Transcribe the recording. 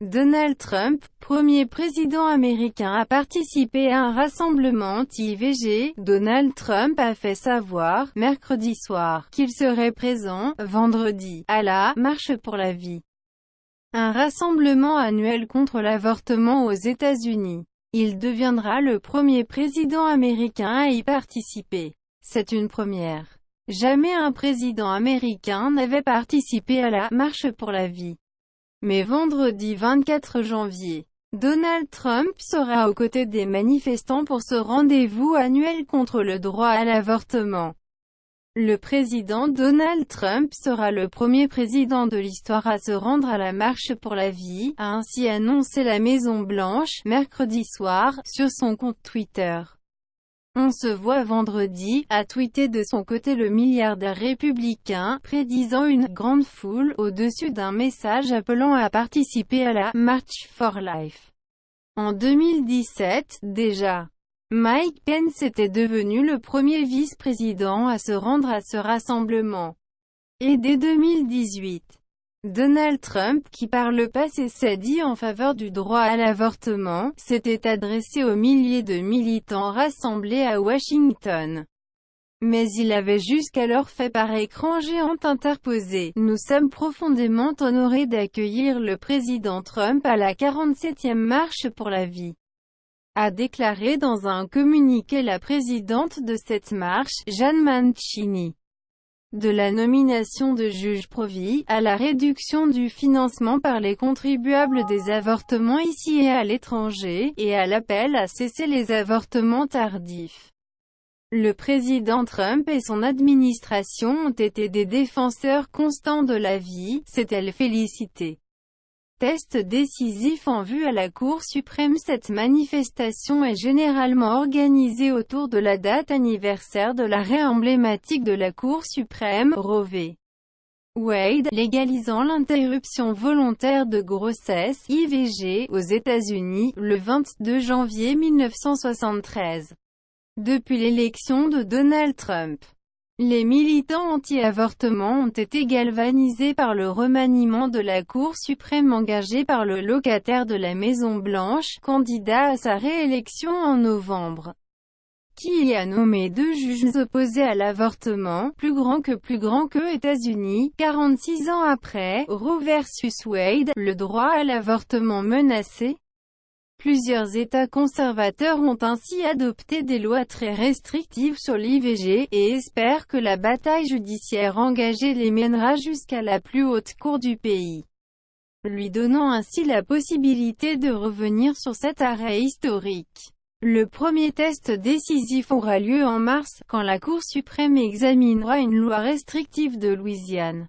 Donald Trump, premier président américain à participer à un rassemblement anti-IVG, Donald Trump a fait savoir, mercredi soir, qu'il serait présent, vendredi, à la « Marche pour la vie », un rassemblement annuel contre l'avortement aux États-Unis. Il deviendra le premier président américain à y participer. C'est une première. Jamais un président américain n'avait participé à la « Marche pour la vie ». Mais vendredi 24 janvier, Donald Trump sera aux côtés des manifestants pour ce rendez-vous annuel contre le droit à l'avortement. Le président Donald Trump sera le premier président de l'histoire à se rendre à la Marche pour la vie, a ainsi annoncé la Maison-Blanche, mercredi soir, sur son compte Twitter. On se voit vendredi, a tweeté de son côté le milliardaire républicain, prédisant une « grande foule » au-dessus d'un message appelant à participer à la « March for Life ». En 2017, déjà, Mike Pence était devenu le premier vice-président à se rendre à ce rassemblement. Et dès 2018, Donald Trump, qui par le passé s'est dit en faveur du droit à l'avortement, s'était adressé aux milliers de militants rassemblés à Washington. Mais il avait jusqu'alors fait par écran géant interposé « Nous sommes profondément honorés d'accueillir le président Trump à la 47e Marche pour la vie », a déclaré dans un communiqué la présidente de cette marche, Jan Mancini. De la nomination de juges pro-vie, à la réduction du financement par les contribuables des avortements ici et à l'étranger, et à l'appel à cesser les avortements tardifs. Le président Trump et son administration ont été des défenseurs constants de la vie, s'est-elle félicitée. Test décisif en vue à la Cour suprême. Cette manifestation est généralement organisée autour de la date anniversaire de l'arrêt emblématique de la Cour suprême, Roe v. Wade, légalisant l'interruption volontaire de grossesse, IVG, aux États-Unis, le 22 janvier 1973. Depuis l'élection de Donald Trump, les militants anti-avortement ont été galvanisés par le remaniement de la Cour suprême engagé par le locataire de la Maison-Blanche, candidat à sa réélection en novembre, qui y a nommé 2 juges opposés à l'avortement, plus grand que États-Unis. 46 ans après, Roe versus Wade, le droit à l'avortement menacé. Plusieurs États conservateurs ont ainsi adopté des lois très restrictives sur l'IVG, et espèrent que la bataille judiciaire engagée les mènera jusqu'à la plus haute cour du pays, lui donnant ainsi la possibilité de revenir sur cet arrêt historique. Le premier test décisif aura lieu en mars, quand la Cour suprême examinera une loi restrictive de Louisiane.